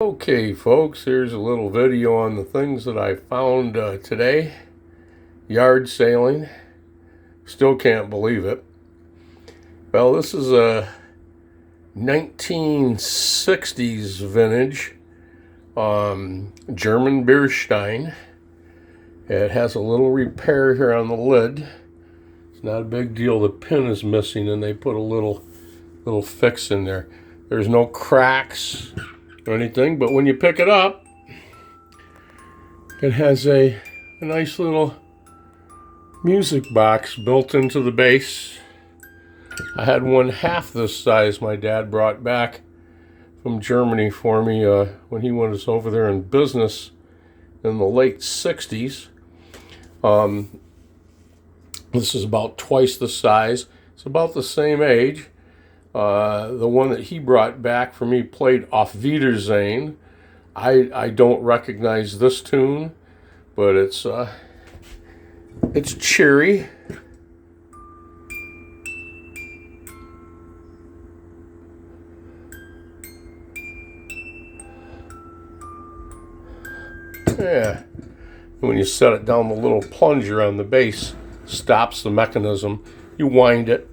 Okay folks, here's a little video on the things that I found today. Yard sailing. Still can't believe it. Well, this is a 1960s vintage German beer stein. It has a little repair here on the lid. It's not a big deal. The pin is missing and they put a little fix in there. There's no cracks or anything, but when you pick it up, it has a nice little music box built into the base. I had one half this size my dad brought back from Germany for me when he was over there in business in the late 60s. This is about twice the size. It's about the same age. The one that he brought back for me played Auf Wiedersehen. I don't recognize this tune, but it's cheery. Yeah. When you set it down, the little plunger on the base stops the mechanism. You wind it.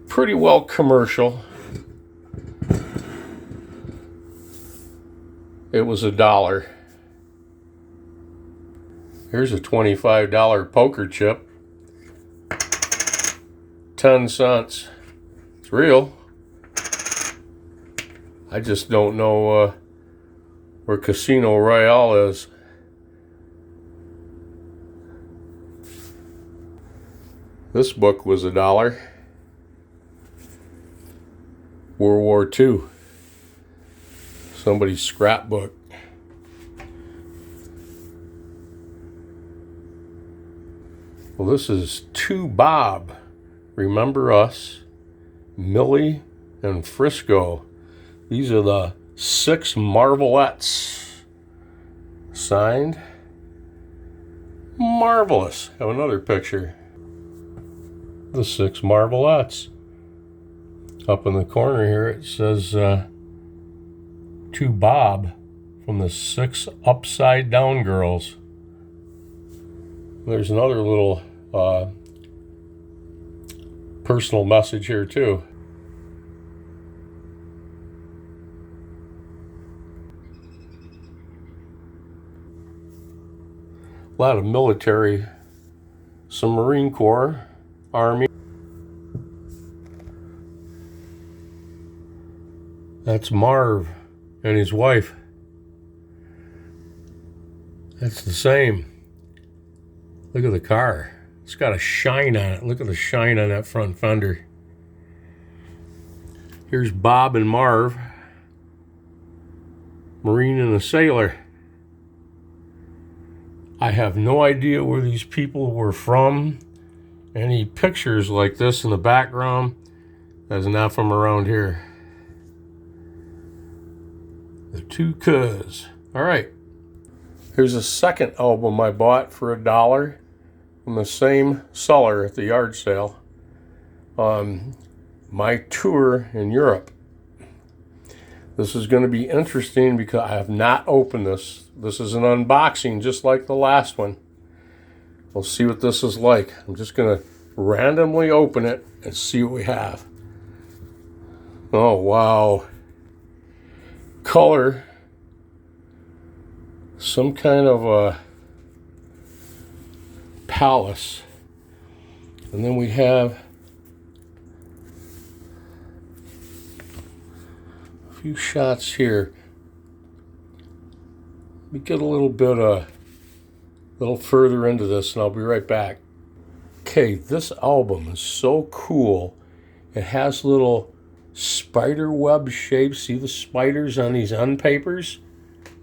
Pretty well commercial. It was $1. Here's a $25 poker chip. 10 cents. It's real. I just don't know where Casino Royale is. This book was $1. World War II. Somebody's scrapbook. Well, this is To Bob. Remember Us, Millie, and Frisco. These are the 6 Marvelettes. Signed. Marvelous. Have another picture. The 6 Marvelettes. Up in the corner here it says To Bob from the 6 Upside Down Girls. There's another little personal message here too. A lot of military, some Marine Corps, Army. That's Marv and his wife. That's the same. Look at the car. It's got a shine on it. Look at the shine on that front fender. Here's Bob and Marv. Marine and a sailor. I have no idea where these people were from. Any pictures like this in the background, that's not from around here. The Two Cuz. All right. Here's a second album I bought for $1 from the same seller at the yard sale. My tour in Europe. This is going to be interesting because I have not opened this. This is an unboxing just like the last one. We'll see what this is like. I'm just going to randomly open it and see what we have. Oh, wow. Color. Some kind of a palace. And then we have a few shots here. Let me get a little further into this and I'll be right back. Okay, this album is so cool. It has little spider web shapes. See the spiders on these end papers?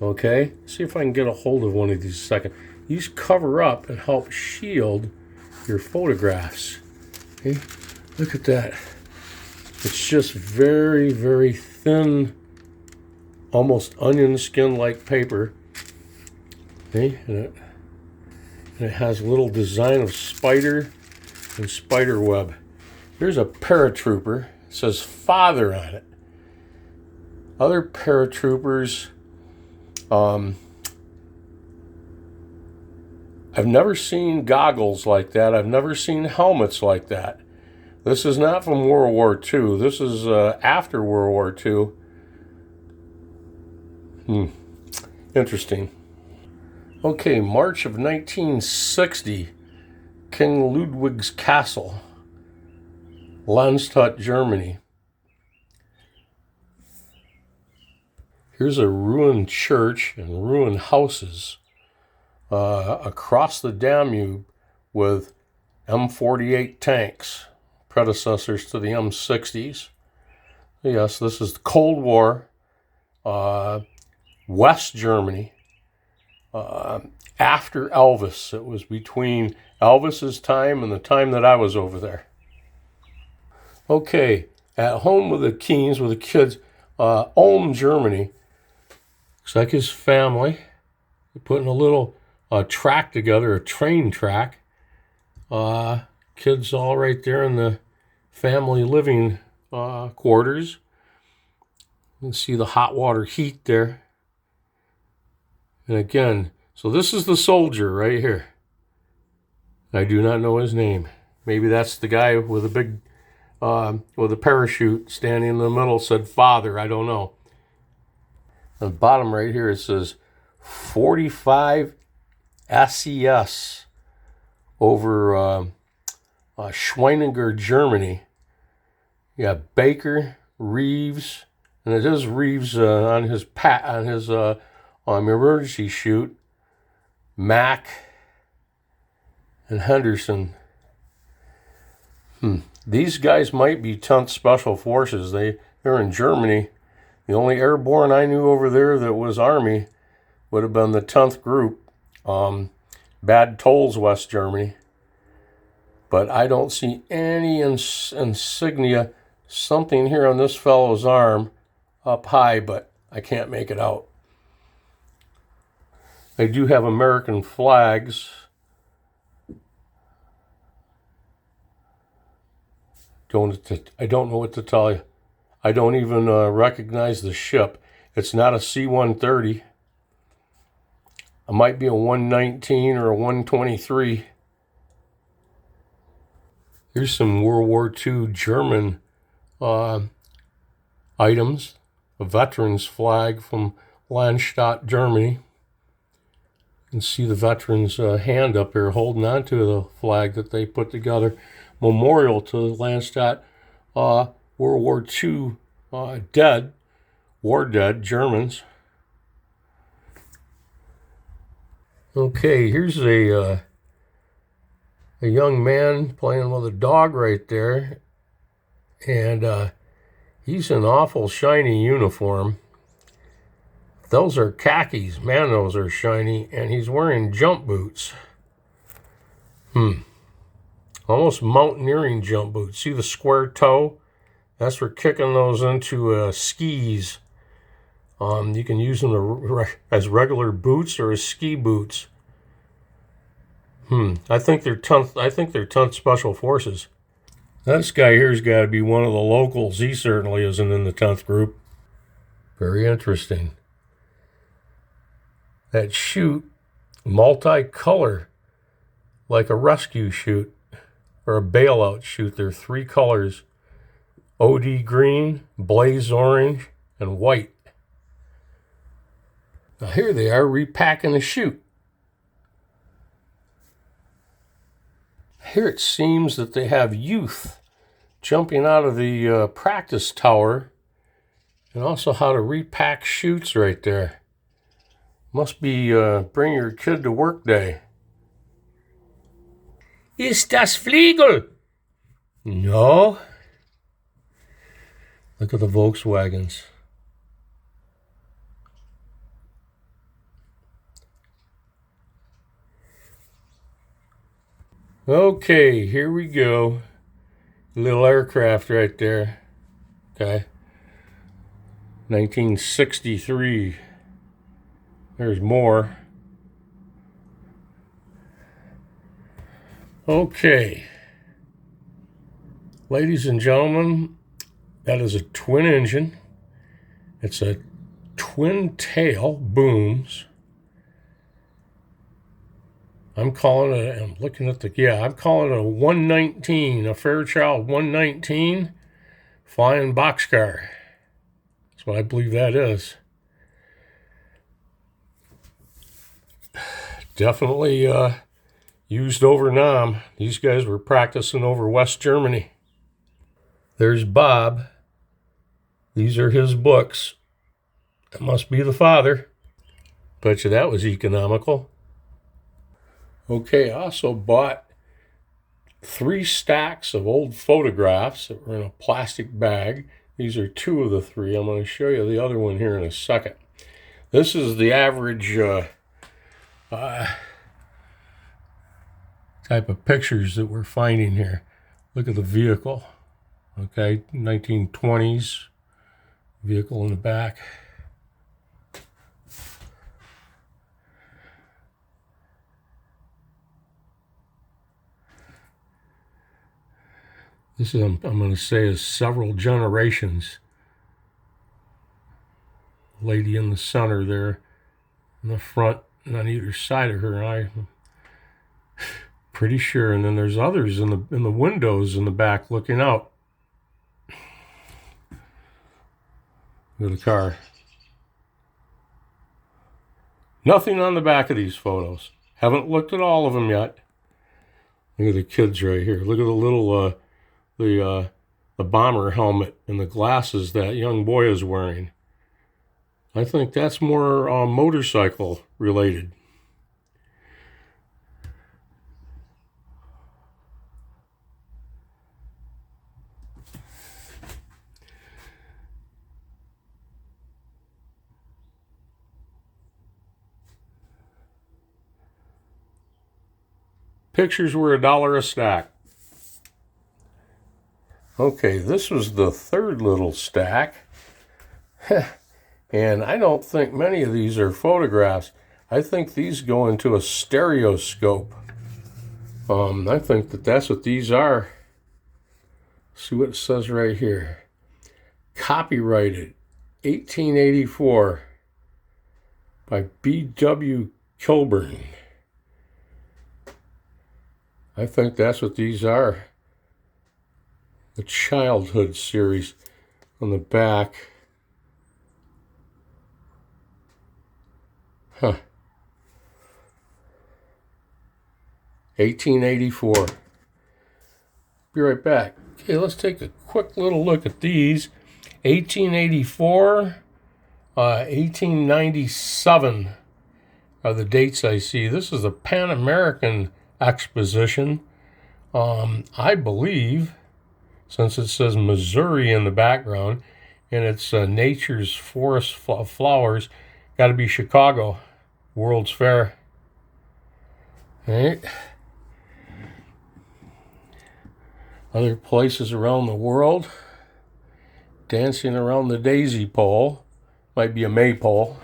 Okay, see if I can get a hold of one of these a second. These cover up and help shield your photographs. Okay, look at that. It's just very, very thin, almost onion skin-like paper. Okay, and it has a little design of spider and spider web. Here's a paratrooper. It says father on it. Other paratroopers, I've never seen goggles like that. I've never seen helmets like that. This is not from World War II. This is after World War II. Interesting. Okay, March of 1960, King Ludwig's Castle, Landshut, Germany. Here's a ruined church and ruined houses across the Danube with M48 tanks, predecessors to the M60s. Yes, this is the Cold War, West Germany, after Elvis. It was between Elvis's time and the time that I was over there. Okay, at home with the Keens, with the kids, Ulm, Germany. Looks like his family. They're putting a little track together, a train track. Kids all right there in the family living quarters. You can see the hot water heat there. And again, so this is the soldier right here. I do not know his name. Maybe that's the guy with a big, with a parachute standing in the middle, said father. I don't know. On the bottom right here, it says 45 SES over Schweininger, Germany. You got Baker, Reeves, and it is Reeves on his emergency chute, Mack, and Henderson. These guys might be 10th Special Forces. They're in Germany. The only airborne I knew over there that was Army would have been the 10th Group, Bad Tolls, West Germany. But I don't see any insignia, something here on this fellow's arm up high, but I can't make it out. They do have American flags. I don't know what to tell you. I don't even recognize the ship. It's not a C-130. It might be a 119 or a 123. Here's some World War II German items. A veteran's flag from Landshut, Germany. You can see the veteran's hand up here holding on to the flag that they put together. Memorial to the Landshut World War II dead, war dead Germans. Okay, here's a young man playing with a dog right there, and he's in awful shiny uniform. Those are khakis. Man, those are shiny, and he's wearing jump boots. Almost mountaineering jump boots. See the square toe? That's for kicking those into skis. You can use them as regular boots or as ski boots. I think they're 10th Special Forces. This guy here's got to be one of the locals. He certainly isn't in the 10th Group. Very interesting. That chute, multicolor, like a rescue chute or a bailout chute. There are 3 colors: OD green, blaze orange, and white. Now here they are repacking the chute. Here it seems that they have youth jumping out of the practice tower, and also how to repack chutes right there. Must be bring your kid to work day. Ist das Fliegel? No. Look at the Volkswagens. Okay, here we go. Little aircraft right there. Okay. 1963. There's more. Okay. ladies and gentlemen, that is a twin engine. It's a twin tail booms. I'm calling it, I'm looking at I'm calling it a 119, a Fairchild 119 flying boxcar. That's what I believe that is. Definitely used over Nam. These guys were practicing over West Germany. There's Bob. These are his books. That must be the father. Bet you that was economical. Okay, I also bought 3 stacks of old photographs that were in a plastic bag. These are 2 of the 3. I'm going to show you the other one here in a second. This is the average type of pictures that we're finding here. Look at the vehicle. Okay, 1920s vehicle in the back. This is, I'm going to say, is several generations. Lady in the center there, in the front, and on either side of her. I'm pretty sure. And then there's others in the windows in the back looking out. Look at the car. Nothing on the back of these photos. Haven't looked at all of them yet. Look at the kids right here. Look at the little the bomber helmet and the glasses that young boy is wearing. I think that's more motorcycle related. Pictures were $1 a stack. Okay, this was the third little stack. And I don't think many of these are photographs. I think these go into a stereoscope. I think that's what these are. See what it says right here. Copyrighted 1884 by B.W. Kilburn. I think that's what these are. The Childhood series on the back. Huh. 1884. Be right back. Okay, let's take a quick little look at these. 1884, 1897 are the dates I see. This is the Pan American Exposition. I believe, since it says Missouri in the background, and it's Nature's Forest Flowers, got to be Chicago, World's Fair. All right. Other places around the world, dancing around the daisy pole. Might be a maypole.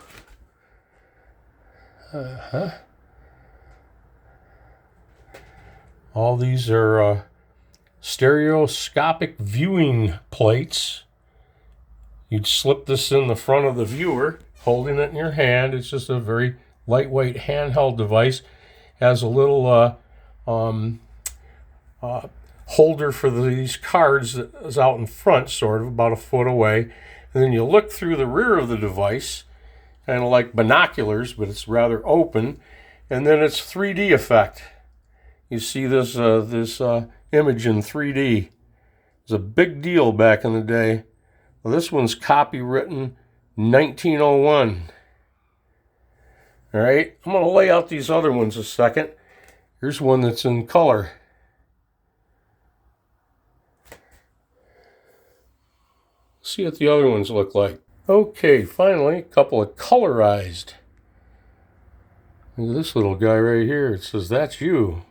All these are stereoscopic viewing plates. You'd slip this in the front of the viewer, holding it in your hand. It's just a very lightweight handheld device. Has a little holder for these cards that is out in front, sort of, about a foot away. And then you look through the rear of the device, kind of like binoculars, but it's rather open. And then it's 3D effect. You see this image in 3D. It was a big deal back in the day. Well, this one's copywritten 1901. All right, I'm going to lay out these other ones a second. Here's one that's in color. See what the other ones look like. Okay, finally, a couple of colorized. Look at this little guy right here. It says, "That's you."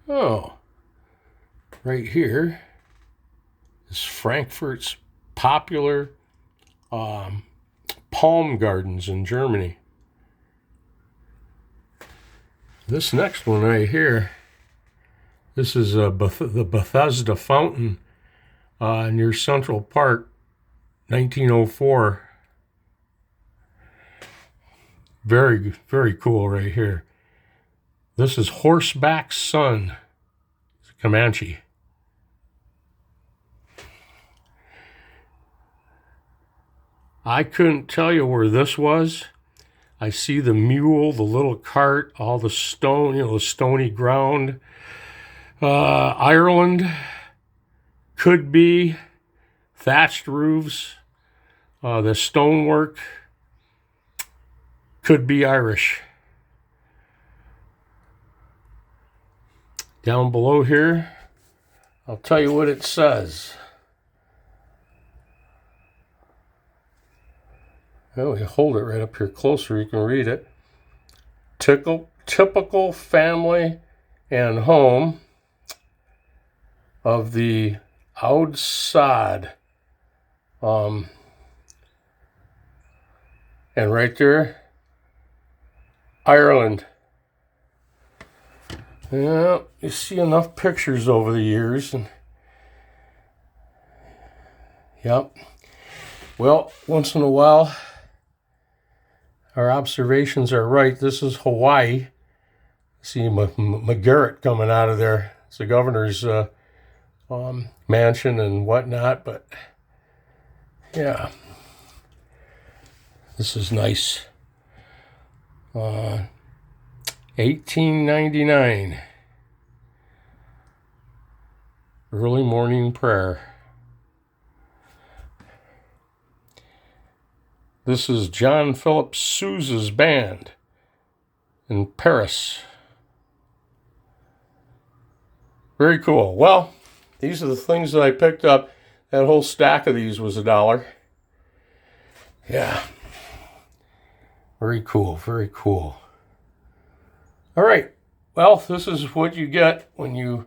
Oh, right here is Frankfurt's popular palm gardens in Germany. This next one right here This is the Bethesda Fountain near Central Park, 1904. Very, very cool right here. This is Horseback Sun. It's a Comanche. I couldn't tell you where this was. I see the mule, the little cart, all the stone, the stony ground. Ireland, could be, thatched roofs, the stonework, could be Irish. Down below here, I'll tell you what it says. Well, we hold it right up here closer, you can read it. Typical family and home of the Oud Sod. And right there, Ireland. Yeah, you see enough pictures over the years. And yep. Well, once in a while, our observations are right. This is Hawaii. See McGarrett coming out of there. It's the governor's mansion and whatnot. But yeah, this is nice. 1899. Early morning prayer. This is John Philip Sousa's band in Paris. Very cool. Well, these are the things that I picked up. That whole stack of these was $1. Yeah. Very cool. Very cool. All right. Well, this is what you get when you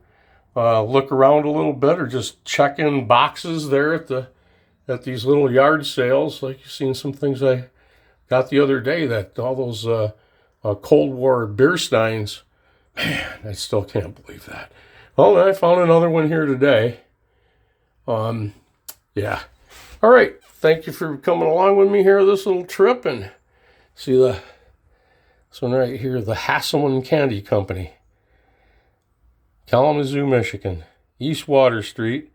look around a little bit or just check in boxes there at these little yard sales. Like you've seen some things I got the other day, that all those Cold War beer steins. Man, I still can't believe that. Well, I found another one here today. Yeah. All right. Thank you for coming along with me here this little trip. And see this one right here, the Hasselman Candy Company. Kalamazoo, Michigan. East Water Street.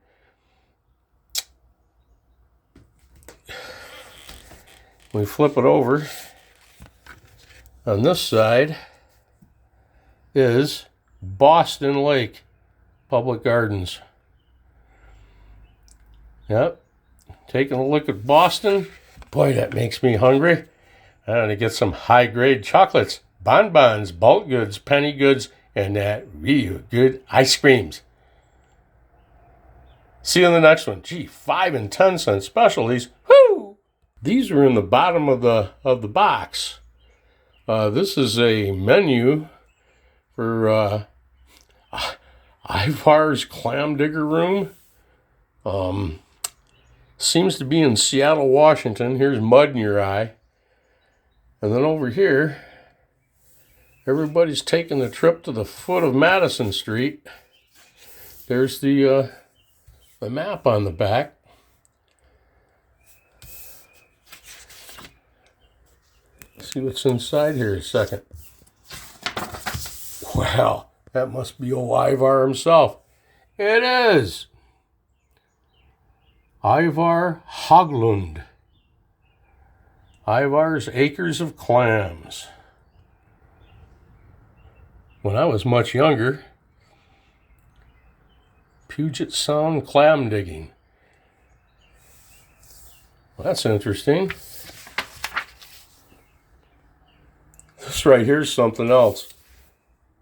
We flip it over. On this side is Boston Lake Public Gardens. Yep. Taking a look at Boston. Boy, that makes me hungry. I'm going to get some high-grade chocolates, bonbons, bulk goods, penny goods, and that real good ice creams. See you in the next one. Gee, 5 and 10 cent specialties. Whoo! These are in the bottom of the box. This is a menu for Ivar's Clam Digger Room. Seems to be in Seattle, Washington. Here's mud in your eye. And then over here, everybody's taking the trip to the foot of Madison Street. There's the map on the back. See what's inside here a second. Wow, that must be old Ivar himself. It is. Ivar Haglund. Ivar's Acres of Clams. When I was much younger, Puget Sound clam digging. Well, that's interesting. This right here is something else.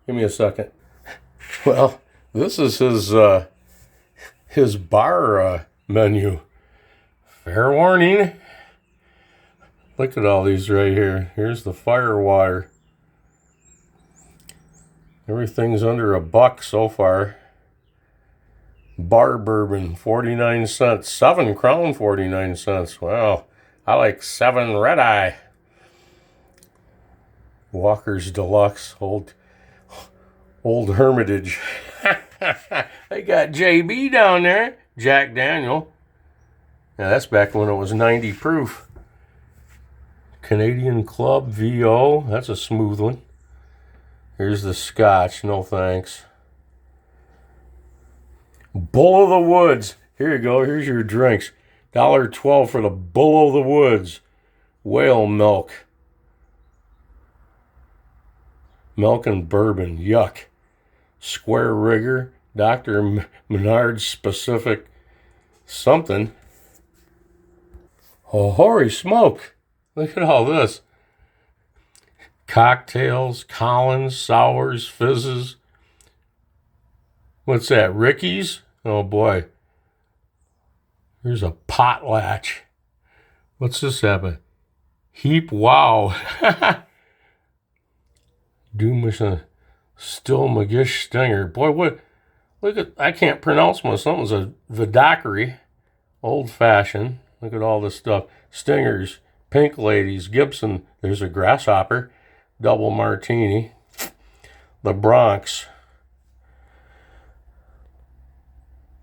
Give me a second. Well, this is his bar menu. Fair warning. Look at all these right here. Here's the Firewater. Everything's under $1 so far. Bar bourbon, 49 cents. 7 Crown, 49 cents. Wow. I like 7 Red Eye. Walker's Deluxe, old Hermitage. They got JB down there, Jack Daniel. Now that's back when it was 90 proof. Canadian Club VO, that's a smooth one. Here's the Scotch, no thanks. Bull of the Woods. Here you go, here's your drinks. $1.12 for the Bull of the Woods. Whale milk. Milk and bourbon, yuck. Square Rigger, Dr. Menard's specific something. Oh, holy smoke. Look at all this. Cocktails, Collins, sours, fizzes. What's that, Ricky's? Oh boy. Here's a potlatch. What's this happen? Heap wow. Doomish Still McGish Stinger. Boy, what? Look at, I can't pronounce one. Something's a Vidockery. Old fashioned. Look at all this stuff. Stingers, Pink Ladies, Gibson. There's a Grasshopper. Double Martini. The Bronx.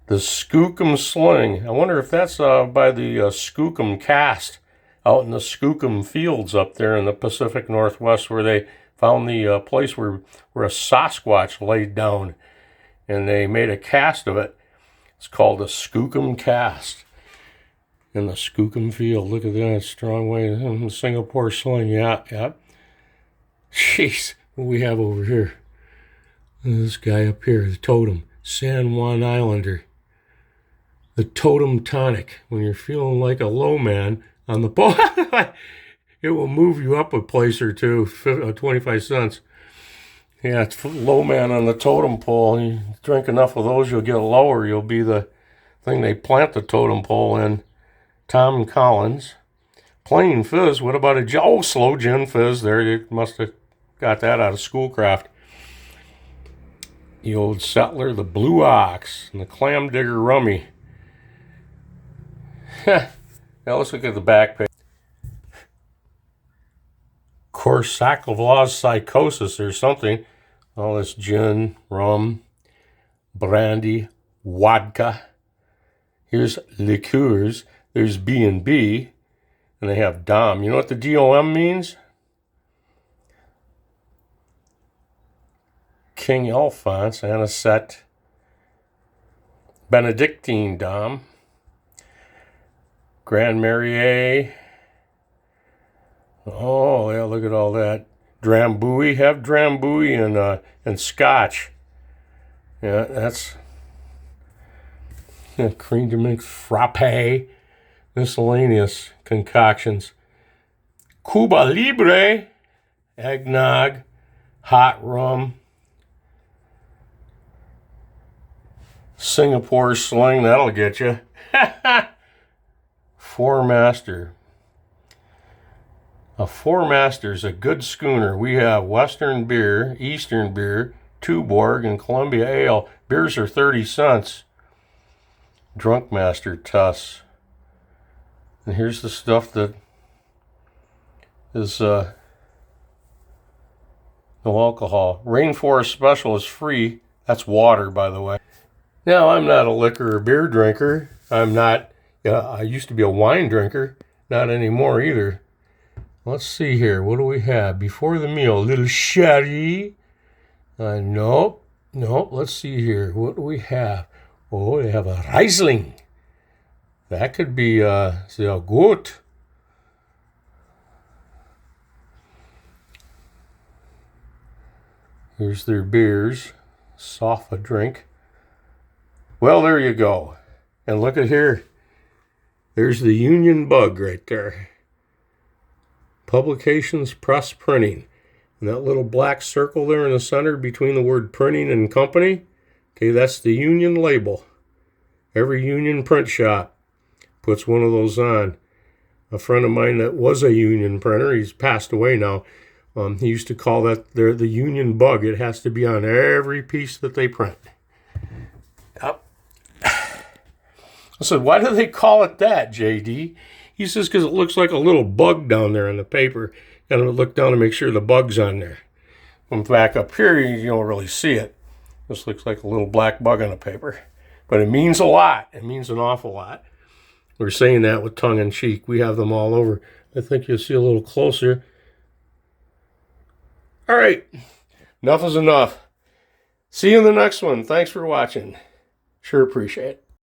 The Skookum Sling. I wonder if that's by the Skookum Cast out in the Skookum Fields up there in the Pacific Northwest, where they found the place where a Sasquatch laid down, and they made a cast of it. It's called the Skookum Cast in the Skookum Field. Look at that, strong way. Singapore Sling, yeah. Jeez, what do we have over here? This guy up here, the Totem, San Juan Islander. The Totem Tonic. When you're feeling like a low man on the boat, it will move you up a place or two, 25 cents. Yeah, it's low man on the totem pole. You drink enough of those, you'll get lower. You'll be the thing they plant the totem pole in. Tom Collins. Plain Fizz. What about a slow gin fizz there? You must have got that out of Schoolcraft. The Old Settler, the Blue Ox, and the Clam Digger Rummy. Now let's look at the back page. Korsakov Psychosis or something. All this gin, rum, brandy, vodka. Here's liqueurs. There's B&B. And they have Dom. You know what the DOM means? King Alphonse, Anisette, Benedictine Dom, Grand Marnier. Oh, yeah, look at all that. Drambuie, have Drambuie and Scotch. Yeah, that's cream de mix, frappe, miscellaneous concoctions. Cuba Libre, eggnog, hot rum, Singapore Sling, that'll get you. Four Master. A Four Master's a good schooner. We have Western beer, Eastern beer, Tuborg, and Columbia Ale. Beers are 30 cents. Drunk Master Tuss. And here's the stuff that is no alcohol. Rainforest Special is free. That's water, by the way. Now, I'm not a liquor or beer drinker. I'm not, I used to be a wine drinker. Not anymore either. Let's see here. What do we have? Before the meal, a little sherry. Nope. Let's see here. What do we have? Oh, they have a Riesling. That could be sehr gut. Here's their beers. Sofa drink. Well, there you go. And look at here. There's the Union Bug right there. Publications Press Printing. And that little black circle there in the center between the word printing and company, okay, that's the Union label. Every Union print shop puts one of those on. A friend of mine that was a Union printer, he's passed away now, he used to call that the Union Bug. It has to be on every piece that they print. Yep. I said, why do they call it that, JD? He says, because it looks like a little bug down there in the paper. Got to look down to make sure the bug's on there. From back up here, you don't really see it. This looks like a little black bug on a paper. But it means a lot. It means an awful lot. We're saying that with tongue in cheek. We have them all over. I think you'll see a little closer. All right. Enough is enough. See you in the next one. Thanks for watching. Sure appreciate it.